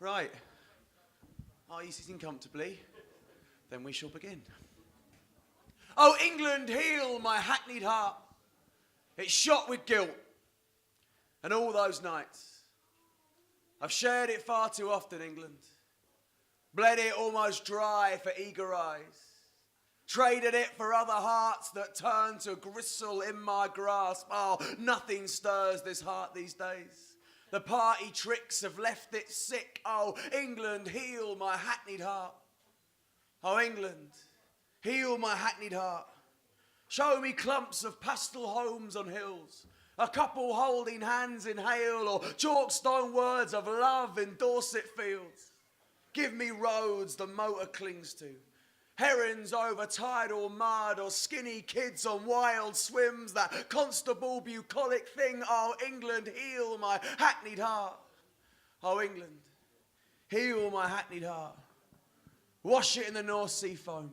Right. Are you sitting comfortably? Then we shall begin. Oh, England, heal my hackneyed heart. It's shot with guilt. And all those nights, I've shared it far too often, England. Bled it almost dry for eager eyes. Traded it for other hearts that turn to gristle in my grasp. Oh, nothing stirs this heart these days. The party tricks have left it sick. Oh, England, heal my hackneyed heart. Oh, England, heal my hackneyed heart. Show me clumps of pastel homes on hills, a couple holding hands in hail, or chalkstone words of love in Dorset fields. Give me roads the motor clings to, herons over tidal mud, or skinny kids on wild swims, that constable bucolic thing. Oh, England, heal my hackneyed heart. Oh, England, heal my hackneyed heart. Wash it in the North Sea foam.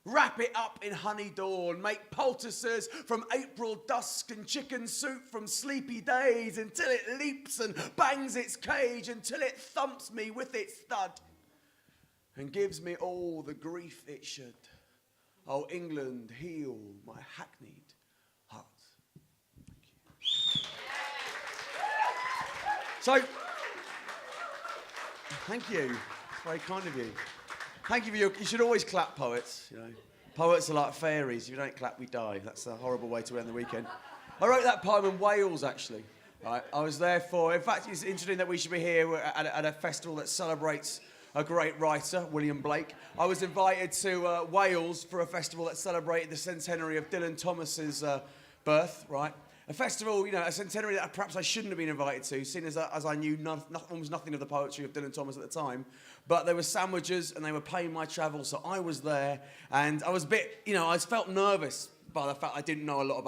Wrap it up in honey dawn. Make poultices from April dusk and chicken soup from sleepy days, until it leaps and bangs its cage, until it thumps me with its thud and gives me all the grief it should. Oh, England, heal my hackneyed heart. Thank you. So, thank you. It's very kind of you. Thank you for you should always clap, poets, you know. Poets are like fairies. If you don't clap, we die. That's a horrible way to end the weekend. I wrote that poem in Wales, actually. Right? I was there in fact, it's interesting that we should be here at a festival that celebrates a great writer, William Blake. I was invited to Wales for a festival that celebrated the centenary of Dylan Thomas's birth, right? A festival, you know, a centenary that perhaps I shouldn't have been invited to, seeing as I knew almost nothing of the poetry of Dylan Thomas at the time. But there were sandwiches and they were paying my travel, so I was there. And I was a bit, you know, I felt nervous by the fact I didn't know a lot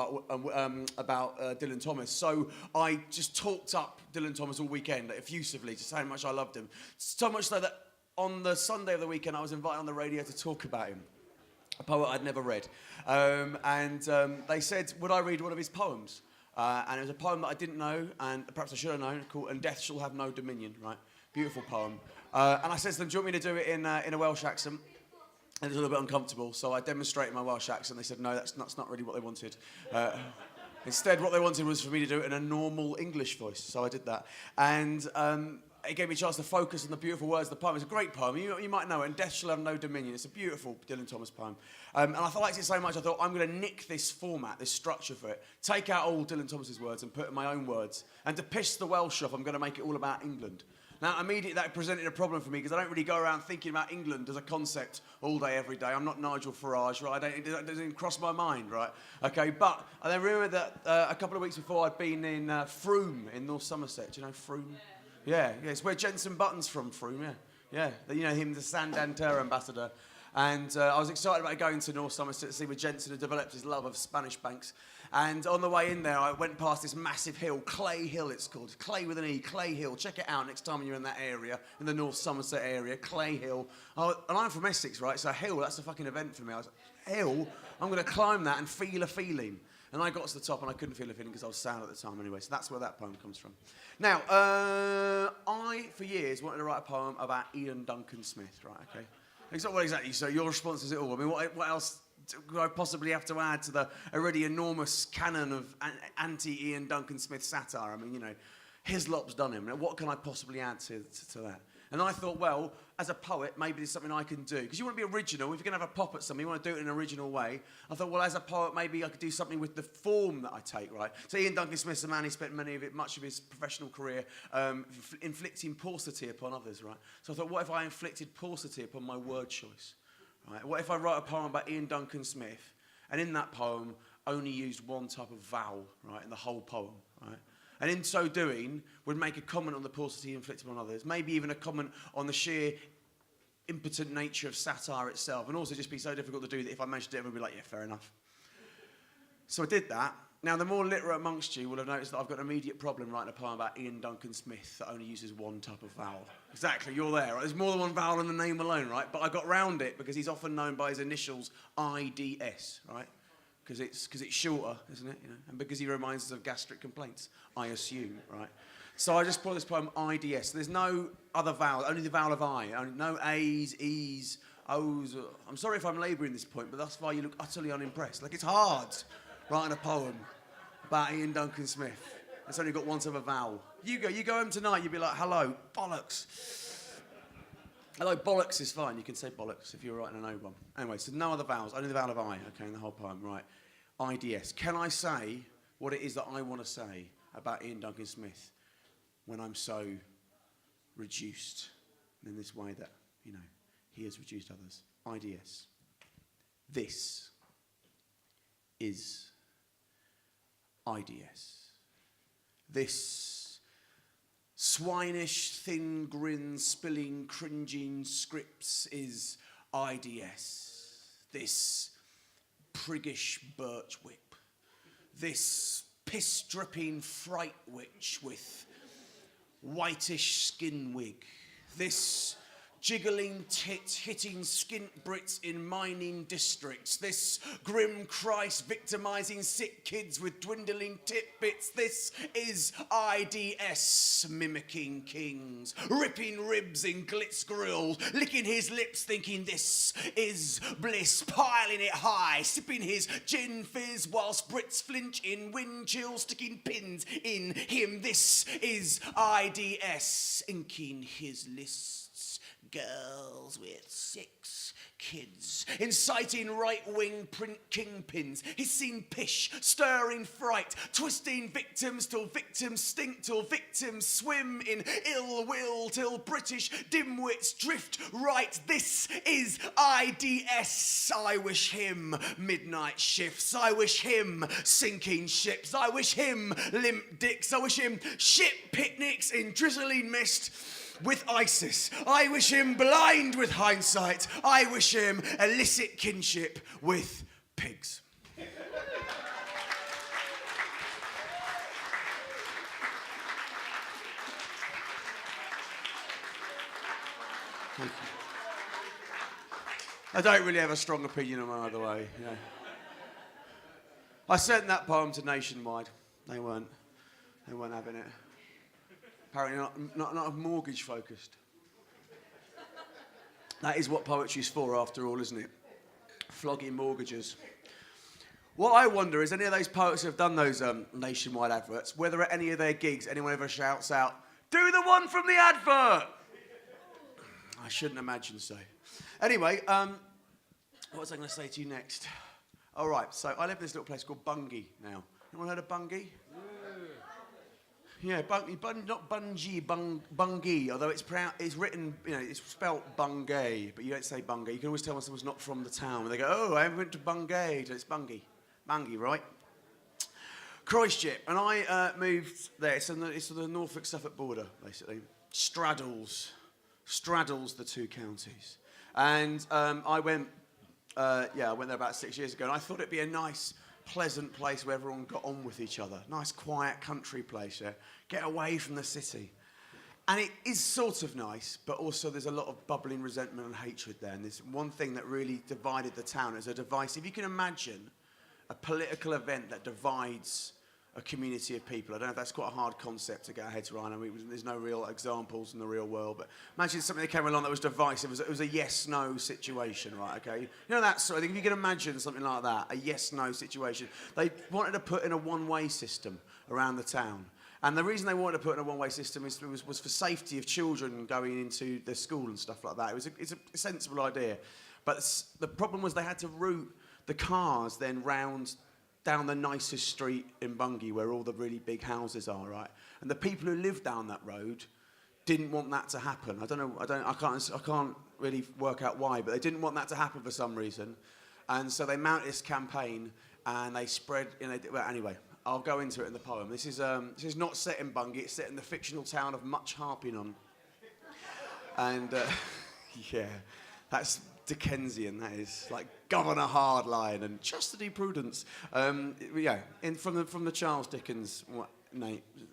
about Dylan Thomas. So I just talked up Dylan Thomas all weekend, effusively, just saying how much I loved him. So much so that on the Sunday of the weekend, I was invited on the radio to talk about him. A poet I'd never read. They said, would I read one of his poems? And it was a poem that I didn't know, and perhaps I should have known, called "And Death Shall Have No Dominion," right? Beautiful poem. And I said to them, do you want me to do it in a Welsh accent? And it was a little bit uncomfortable, so I demonstrated my Welsh accent. They said, no, that's not really what they wanted. Instead, what they wanted was for me to do it in a normal English voice, so I did that. And it gave me a chance to focus on the beautiful words of the poem. It's a great poem. You might know it, "And Death Shall Have No Dominion." It's a beautiful Dylan Thomas poem. And I liked it so much, I thought, I'm going to nick this format, this structure for it, take out all Dylan Thomas's words and put in my own words. And to piss the Welsh off, I'm going to make it all about England. Now, immediately that presented a problem for me, because I don't really go around thinking about England as a concept all day, every day. I'm not Nigel Farage, right? It doesn't cross my mind, right? Okay, but I then remember that a couple of weeks before I'd been in Frome in North Somerset. Do you know Frome? Yeah, it's where Jensen Button's from, Frome, yeah. You know him, the Santander ambassador. And I was excited about going to North Somerset to see where Jensen had developed his love of Spanish banks. And on the way in there, I went past this massive hill, Clay Hill it's called. Clay with an E, Clay Hill. Check it out next time you're in that area, in the North Somerset area, Clay Hill. And I'm from Essex, right? So hill, that's a fucking event for me. I was like, hill? I'm going to climb that and feel a feeling. And I got to the top and I couldn't feel a feeling because I was sad at the time anyway. So that's where that poem comes from. Now, I, for years, wanted to write a poem about Ian Duncan Smith, right, okay? Well, exactly, so your response is it all. I mean, what else could I possibly have to add to the already enormous canon of anti-Ian Duncan Smith satire? I mean, you know, Hislop's done him. Now, what can I possibly add to that? And I thought, well, as a poet, maybe there's something I can do. Because you want to be original. If you're going to have a pop at something, you want to do it in an original way. I thought, well, as a poet, maybe I could do something with the form that I take, right? So Ian Duncan Smith's a man who spent much of his professional career inflicting paucity upon others, right? So I thought, what if I inflicted paucity upon my word choice? Right? What if I wrote a poem about Ian Duncan Smith, and in that poem, only used one type of vowel, right, in the whole poem, right? And in so doing, would make a comment on the paucity inflicted on others, maybe even a comment on the sheer impotent nature of satire itself, and also just be so difficult to do that if I managed to do it, everyone would be like, yeah, fair enough. So I did that. Now, the more literate amongst you will have noticed that I've got an immediate problem writing a poem about Ian Duncan Smith that only uses one type of vowel. Exactly, you're there, right? There's more than one vowel in the name alone, right? But I got round it because he's often known by his initials IDS, right? Because it's shorter, isn't it? You know? And because he reminds us of gastric complaints, I assume, right? So I just put this poem IDS. There's no other vowels, only the vowel of I. No A's, E's, O's. I'm sorry if I'm labouring this point, but thus far you look utterly unimpressed. Like, it's hard writing a poem about Ian Duncan Smith. It's only got one sort of vowel. You go home tonight, you'll be like, hello, bollocks. Hello, bollocks is fine. You can say bollocks if you're writing an O one. Anyway, so no other vowels, only the vowel of I, okay, in the whole poem, right. IDS. Can I say what it is that I want to say about Ian Duncan Smith when I'm so reduced in this way that, you know, he has reduced others? IDS. This is IDS. This swinish, thin grin, spilling, cringing scripts is IDS. This priggish birch whip. This piss-dripping fright witch with whitish skin wig. This jiggling tit hitting skint Brits in mining districts. This grim Christ victimising sick kids with dwindling tit-bits. This is IDS mimicking kings, ripping ribs in Glitz grills, licking his lips thinking this is bliss, piling it high, sipping his gin fizz whilst Brits flinch in wind chill, sticking pins in him. This is IDS inking his lists. Girls with 6 kids, inciting right-wing print kingpins, hissing pish, stirring fright, twisting victims till victims stink, till victims swim in ill will, till British dimwits drift right. This is IDS. I wish him midnight shifts. I wish him sinking ships. I wish him limp dicks. I wish him ship picnics in drizzling mist with ISIS. I wish him blind with hindsight. I wish him illicit kinship with pigs. Thank you. I don't really have a strong opinion on either way. You know. I sent that poem to Nationwide. They weren't having it. Apparently not mortgage focused. That is what poetry's for, after all, isn't it? Flogging mortgages. What I wonder is, any of those poets who have done those Nationwide adverts, whether at any of their gigs anyone ever shouts out, "Do the one from the advert!" I shouldn't imagine so. Anyway, what was I going to say to you next? All right, so I live in this little place called Bungay now. Anyone heard of Bungay? Yeah, not Bungay, Bungay, although it's written, you know, it's spelt Bungay, but you don't say Bungay. You can always tell when someone's not from the town. When they go, "Oh, I went to Bungay," so it's Bungay. Bungay, right? Christchurch, and I moved there. It's on the Norfolk-Suffolk border, basically. Straddles the two counties. And I went there about 6 years ago, and I thought it'd be a nice, pleasant place where everyone got on with each other. Nice, quiet country place, yeah? Get away from the city. And it is sort of nice, but also there's a lot of bubbling resentment and hatred there. And there's one thing that really divided the town as a divisive. You can imagine a political event that divides a community of people. I don't know if that's quite a hard concept to get our heads around. I mean, there's no real examples in the real world, but imagine something that came along that was divisive. It was a yes-no situation, right, okay? You know that sort of thing. If you can imagine something like that, a yes-no situation. They wanted to put in a one-way system around the town. And the reason they wanted to put in a one-way system was for safety of children going into the school and stuff like that. It's a sensible idea. But the problem was they had to route the cars then round down the nicest street in Bungay where all the really big houses are, right? And the people who lived down that road didn't want that to happen. I can't really work out why, but they didn't want that to happen for some reason. And so they mounted this campaign and they spread, well, anyway, I'll go into it in the poem. This is not set in Bungay, it's set in the fictional town of Much Harpington. And yeah, that's Dickensian, that is, like Governor Hardline and Chastity Prudence. From the Charles Dickens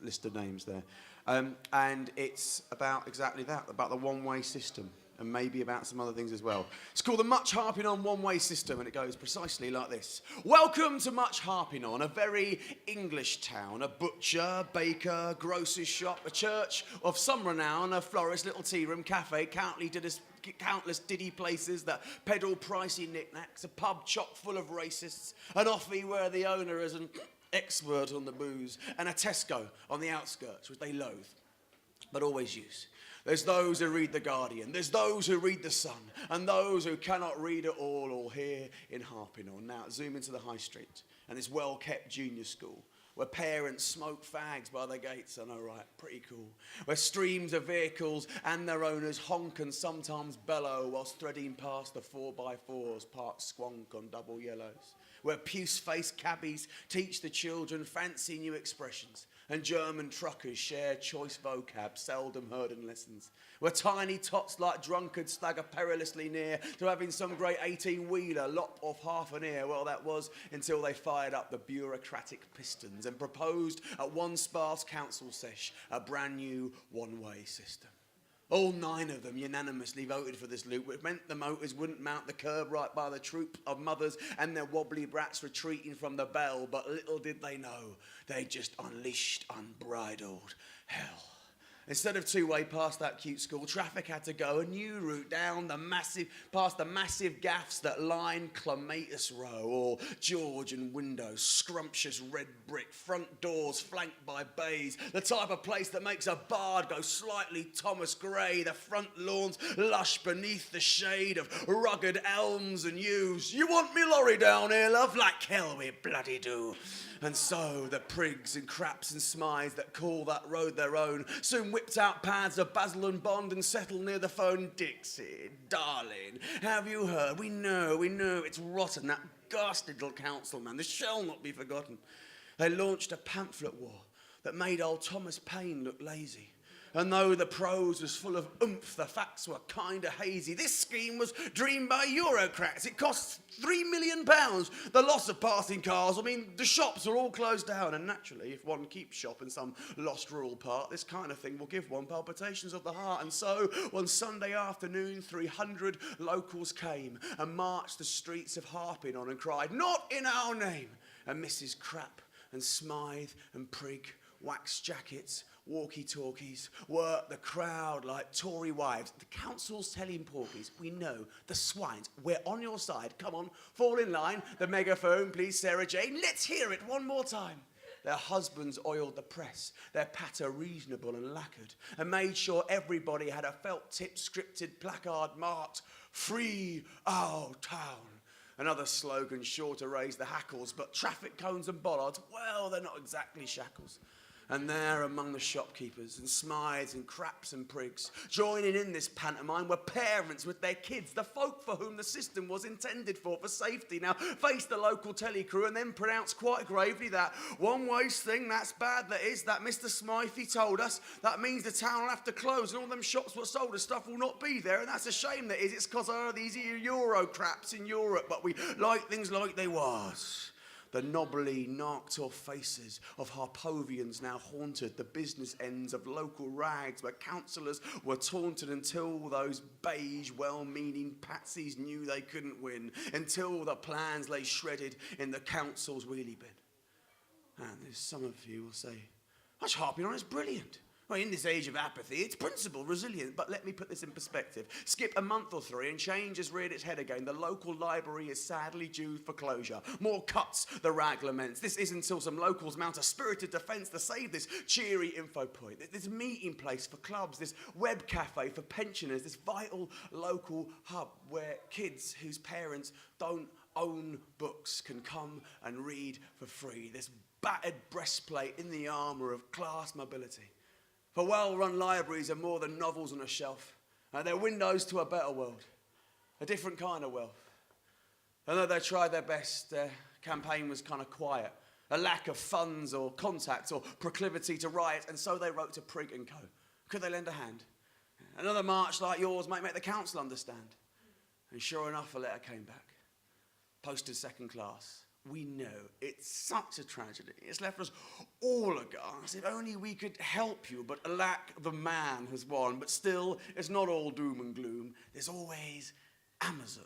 list of names there. And it's about exactly that, about the one-way system. and maybe about some other things as well. It's called the Much Harping On One-Way System, and it goes precisely like this. Welcome to Much Harping On, a very English town. A butcher, baker, grocer's shop, a church of some renown, a florist, little tea room, cafe, countless diddy places that peddle pricey knickknacks, a pub chock full of racists, an offie where the owner is an expert on the booze, and a Tesco on the outskirts, which they loathe, but always use. There's those who read The Guardian, there's those who read The Sun, and those who cannot read it all here in Harping On. Now, zoom into the high street, and this well-kept junior school, where parents smoke fags by the gates. I know, right? Pretty cool. Where streams of vehicles and their owners honk and sometimes bellow whilst threading past the 4x4s parked squonk on double yellows. Where puce-faced cabbies teach the children fancy new expressions, and German truckers share choice vocab seldom heard in lessons. Where tiny tots like drunkards stagger perilously near to having some great 18-wheeler lop off half an ear. Well, that was until they fired up the bureaucratic pistons and proposed at one sparse council sesh a brand new one-way system. All 9 of them unanimously voted for this loop, which meant the motors wouldn't mount the curb right by the troop of mothers and their wobbly brats retreating from the bell. But little did they know, they just unleashed unbridled hell. Instead of two-way past that cute school, traffic had to go a new route down past the massive gaffs that line Clematis Row, or George and windows, scrumptious red brick, front doors flanked by bays, the type of place that makes a bard go slightly Thomas Gray, the front lawns lush beneath the shade of rugged elms and yews. You want me lorry down here, love? Like hell we bloody do. And so the prigs and craps and smides that call that road their own soon whipped out pads of Basil and Bond and settled near the phone. Dixie, darling, have you heard? We know, it's rotten, that ghastly little council man. This shall not be forgotten. They launched a pamphlet war that made old Thomas Paine look lazy. And though the prose was full of oomph, the facts were kind of hazy. This scheme was dreamed by Eurocrats. It cost £3 million. The loss of passing cars, the shops are all closed down. And naturally, if one keeps shop in some lost rural part, this kind of thing will give one palpitations of the heart. And so, one Sunday afternoon, 300 locals came and marched the streets of Harping On and cried, "Not in our name!" And Mrs. Crap and Smythe and Prig, wax jackets, walkie-talkies, work the crowd like Tory wives. The council's telling porkies, we know, the swines, we're on your side. Come on, fall in line. The megaphone, please, Sarah Jane. Let's hear it one more time. Their husbands oiled the press, their patter reasonable and lacquered, and made sure everybody had a felt-tip scripted placard marked, "Free our town." Another slogan sure to raise the hackles, but traffic cones and bollards, well, they're not exactly shackles. And there among the shopkeepers and Smythes and Craps and Prigs, joining in this pantomime were parents with their kids, the folk for whom the system was intended for safety. Now faced the local telly crew and then pronounced quite gravely that one-way thing, that's bad, that is, that Mr. Smythe told us, that means the town will have to close and all them shops what sold us stuff will not be there, and that's a shame, that is. It's because of these Eurocrats in Europe, but we like things like they was. The knobbly, knocked-off faces of Harpovians now haunted the business ends of local rags where councillors were taunted until those beige, well-meaning patsies knew they couldn't win, until the plans lay shredded in the council's wheelie bin. And some of you will say, "Much Harping On is brilliant." Well, in this age of apathy, it's principled, resilient, but let me put this in perspective. Skip a month or 3 and change has reared its head again. The local library is sadly due for closure. More cuts, the rag laments. This is until some locals mount a spirited defence to save this cheery info point. This meeting place for clubs, this web cafe for pensioners, this vital local hub where kids whose parents don't own books can come and read for free. This battered breastplate in the armour of class mobility. For well-run libraries are more than novels on a shelf. They're windows to a better world, a different kind of wealth. And though they tried their best, their campaign was kind of quiet. A lack of funds or contacts or proclivity to riot, and so they wrote to Prig and Co. Could they lend a hand? Another march like yours might make the council understand. And sure enough, a letter came back. Posted second class. we know it's such a tragedy. It's left us all aghast. If only we could help you, but alack, the man has won. But still, it's not all doom and gloom. There's always Amazon.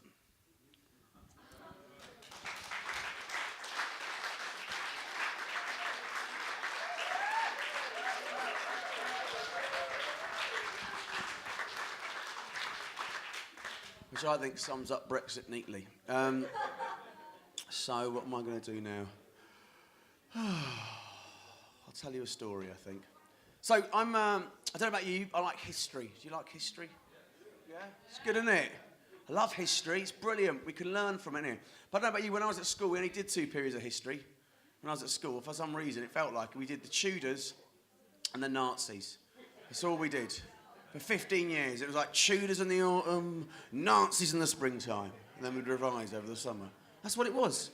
Which I think sums up Brexit neatly. So what am I going to do now? I'll tell you a story, I think. So I don't know about you, I like history. Do you like history? Yeah? It's good, isn't it? I love history, it's brilliant. We can learn from it here. But I don't know about you, when I was at school, we only did 2 periods of history. When I was at school, for some reason, it felt like we did the Tudors and the Nazis. That's all we did. For 15 years, it was like Tudors in the autumn, Nazis in the springtime, and then we'd revise over the summer. That's what it was.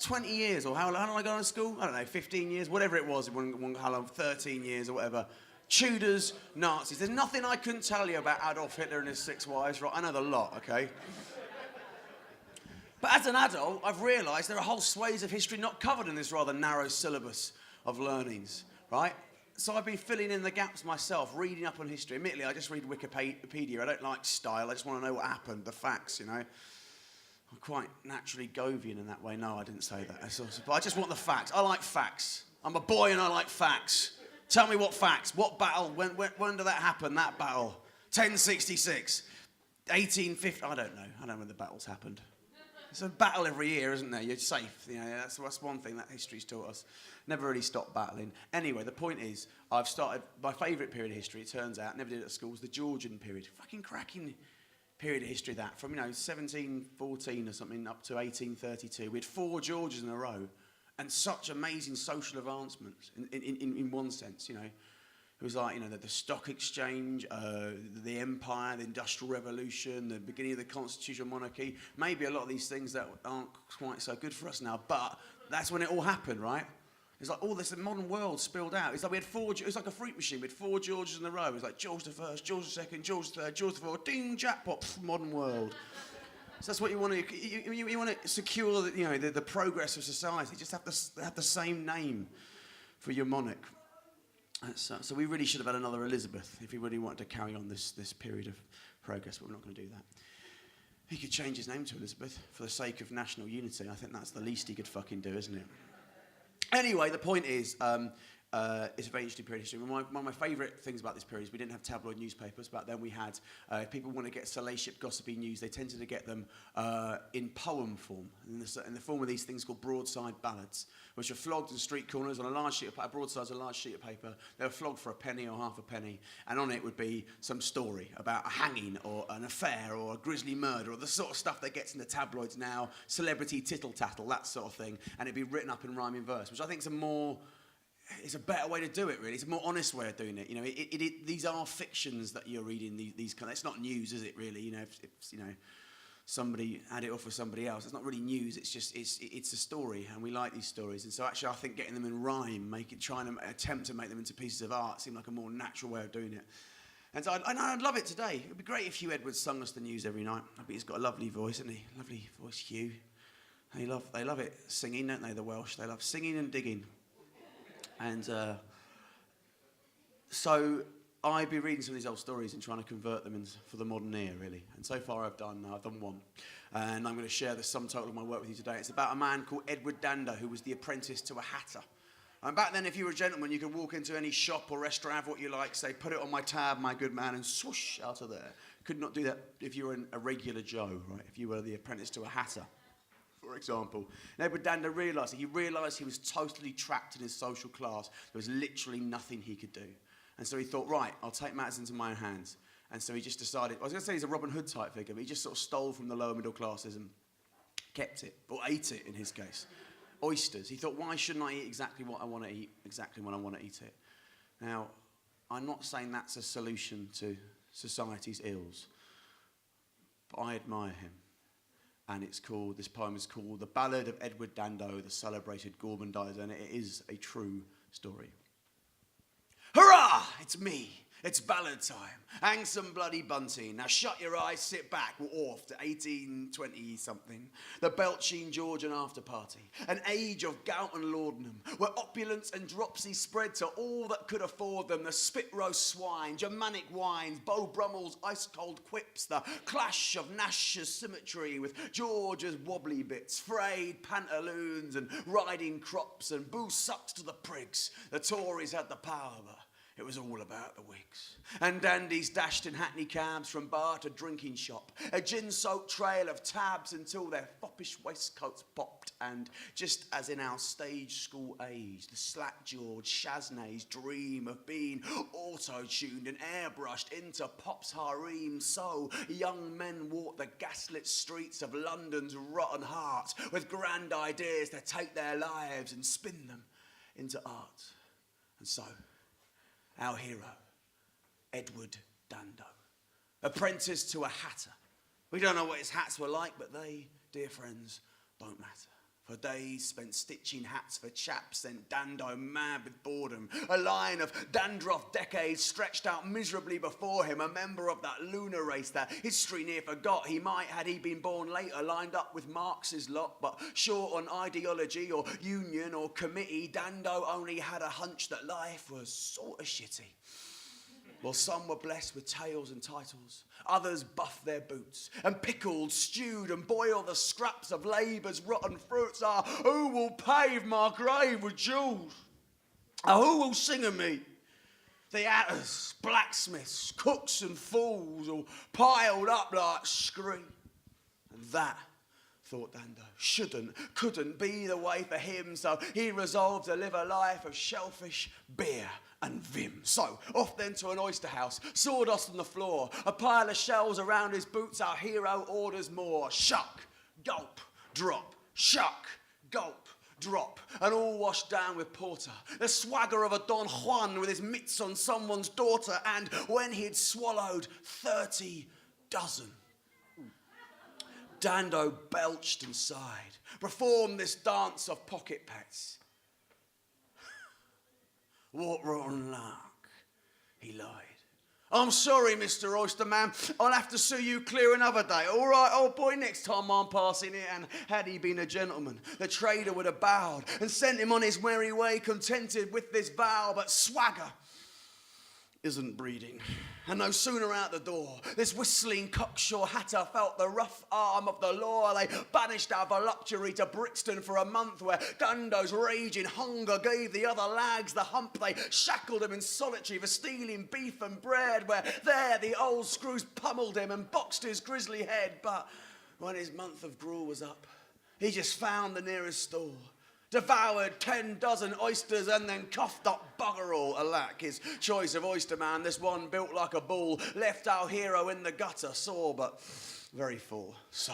20 years, or how long did I go to school? I don't know, 15 years, whatever it was, how long, 13 years or whatever. Tudors, Nazis. There's nothing I couldn't tell you about Adolf Hitler and his 6 wives, right? I know the lot, okay? But as an adult, I've realised there are whole swathes of history not covered in this rather narrow syllabus of learnings, right? So I've been filling in the gaps myself, reading up on history. Admittedly, I just read Wikipedia. I don't like style. I just want to know what happened, the facts, you know. I'm quite naturally Govian in that way. No, I didn't say that. But I just want the facts. I like facts. I'm a boy and I like facts. Tell me what facts. What battle? When did that happen, that battle? 1066. 1850. I don't know. I don't know when the battles happened. There's a battle every year, isn't there? You're safe. You know, that's one thing that history's taught us. Never really stopped battling. Anyway, the point is, I've started, my favourite period of history, it turns out, never did it at school, was the Georgian period. Fucking cracking period of history, that. From, 1714 or something up to 1832. We had 4 Georges in a row, and such amazing social advancements, in one sense, you know. It was like, the stock exchange, the empire, the industrial revolution, the beginning of the constitutional monarchy. Maybe a lot of these things that aren't quite so good for us now, but that's when it all happened, right? It's like all this modern world spilled out. It's like we had 4, it was like a fruit machine. We had 4 Georges in a row. It was like George the First, George the Second, George the Third, George the Fourth, ding, jackpot, modern world. So that's what you want to, you want to secure, the progress of society. Just have the same name for your monarch. So we really should have had another Elizabeth if we really wanted to carry on this period of progress, but we're not going to do that. He could change his name to Elizabeth for the sake of national unity. I think that's the least he could fucking do, isn't it? Anyway, the point is, it's a very interesting period of history. One of my favourite things about this period is we didn't have tabloid newspapers. Back then we had, if people want to get salacious, gossipy news, they tended to get them in poem form, in the form of these things called broadside ballads, which are flogged in street corners on a large sheet of paper. Broadside's a large sheet of paper. They were flogged for a penny or half a penny, and on it would be some story about a hanging or an affair or a grisly murder or the sort of stuff that gets in the tabloids now, celebrity tittle-tattle, that sort of thing, and it'd be written up in rhyming verse, which I think it's a better way to do it, really. It's a more honest way of doing it. These are fictions that you're reading. These kind. It's not news, is it? Really, if somebody had it off for somebody else, it's not really news. It's just it's a story, and we like these stories. And so actually, I think getting them in rhyme, trying to attempt to make them into pieces of art, seemed like a more natural way of doing it. And so I'd love it today. It'd be great if Hugh Edwards sung us the news every night. I bet he's got a lovely voice, hasn't he? Lovely voice, Hugh. They love it singing, don't they? The Welsh. They love singing and digging. And so I'd be reading some of these old stories and trying to convert them for the modern ear, really. And so far I've done one. And I'm going to share the sum total of my work with you today. It's about a man called Edward Dander, who was the apprentice to a hatter. And back then, if you were a gentleman, you could walk into any shop or restaurant, have what you like, say, put it on my tab, my good man, and swoosh, out of there. Could not do that if you were a regular Joe, right? If you were the apprentice to a hatter, for example. And Edward Dander realised he was totally trapped in his social class. There was literally nothing he could do. And so he thought, right, I'll take matters into my own hands. And so he just decided, I was going to say he's a Robin Hood type figure, but he just sort of stole from the lower middle classes and kept it, or ate it in his case. Oysters. He thought, why shouldn't I eat exactly what I want to eat, exactly when I want to eat it? Now, I'm not saying that's a solution to society's ills, but I admire him. And this poem is called The Ballad of Edward Dando, the Celebrated Gormandizer, and it is a true story. Hurrah! It's me, It's ballad time. Hang some bloody bunting. Now shut your eyes, sit back. We're off to 1820-something. The Belching Georgian after party. An age of gout and laudanum, where opulence and dropsy spread to all that could afford them. The spit roast swine, Germanic wines, Beau Brummel's ice-cold quips, the clash of Nash's symmetry with George's wobbly bits, frayed pantaloons and riding crops and boo sucks to the prigs. The Tories had the power, but it was all about the Whigs. And dandies dashed in hackney cabs from bar to drinking shop, a gin-soaked trail of tabs until their foppish waistcoats popped. And just as in our stage school age, the slack-jawed Shaznay's dream of being auto-tuned and airbrushed into pop's harem, so young men walked the gaslit streets of London's rotten heart with grand ideas to take their lives and spin them into art. And so, our hero, Edward Dando, apprentice to a hatter. We don't know what his hats were like, but they, dear friends, don't matter. For days spent stitching hats for chaps sent Dando mad with boredom. A line of dandruff decades stretched out miserably before him, a member of that lunar race that history near forgot. He might, had he been born later, lined up with Marx's lot, but short on ideology or union or committee, Dando only had a hunch that life was sort of shitty. Well, some were blessed with tales and titles. Others buffed their boots and pickled, stewed and boiled the scraps of labour's rotten fruits. Ah, who will pave my grave with jewels? Ah, who will sing of me? The hatters, blacksmiths, cooks and fools all piled up like scree. And that, thought Dando, couldn't be the way for him, so he resolved to live a life of shellfish, beer and vim. So, off then to an oyster house, sawdust on the floor, a pile of shells around his boots, our hero orders more. Shuck, gulp, drop, shuck, gulp, drop, and all washed down with porter. The swagger of a Don Juan with his mitts on someone's daughter, and when he'd swallowed 30 dozen, Dando belched and sighed, performed this dance of pocket pets. What rotten luck, he lied. I'm sorry, Mr. Oysterman, I'll have to sue you clear another day. All right, old boy, next time I'm passing it. And had he been a gentleman, the trader would have bowed and sent him on his merry way, contented with this vow. But swagger isn't breeding. And no sooner out the door, this whistling cocksure hatter felt the rough arm of the law. They banished our voluptuary to Brixton for a month, where Dando's raging hunger gave the other lags the hump. They shackled him in solitary for stealing beef and bread, where there the old screws pummeled him and boxed his grisly head. But when his month of gruel was up, he just found the nearest store, devoured 10 dozen oysters and then coughed up bugger all. Alack, his choice of oyster man, this one built like a bull, left our hero in the gutter, sore but very full. So,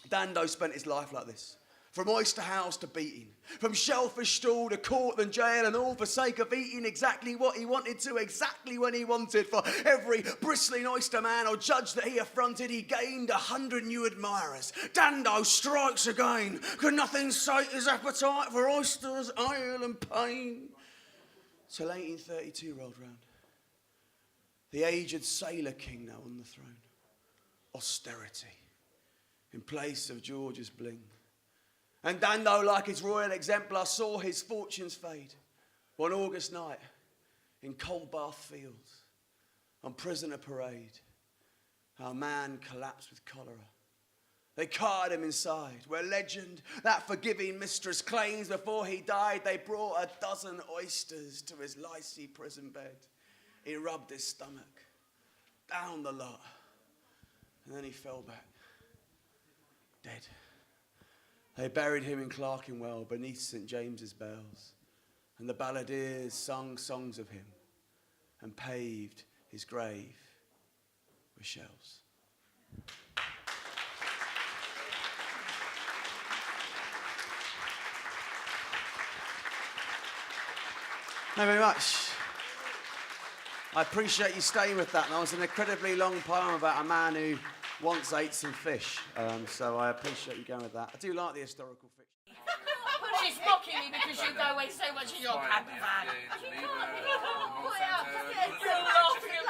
Dando spent his life like this. From oyster house to beating, from shellfish stall to court and jail, and all for sake of eating exactly what he wanted to, exactly when he wanted. For every bristling oyster man or judge that he affronted, he gained 100 new admirers. Dando strikes again. Could nothing sate his appetite for oysters, ale and pain? Till 1832 rolled round. The aged sailor king now on the throne. Austerity in place of George's bling. And Dando, like his royal exemplar, saw his fortunes fade. One August night, in Coldbath Fields, on prisoner parade, our man collapsed with cholera. They carted him inside, where legend, that forgiving mistress, claims before he died they brought a dozen oysters to his licey prison bed. He rubbed his stomach, down the lot, and then he fell back, dead. They buried him in Clerkenwell beneath St. James's bells, and the balladeers sung songs of him and paved his grave with shells. Thank you very much. I appreciate you staying with that. That was an incredibly long poem about a man who once ate some fish, so I appreciate you going with that. I do like the historical fiction. She's mocking me because you go away so much in your camper van.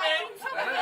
Bye.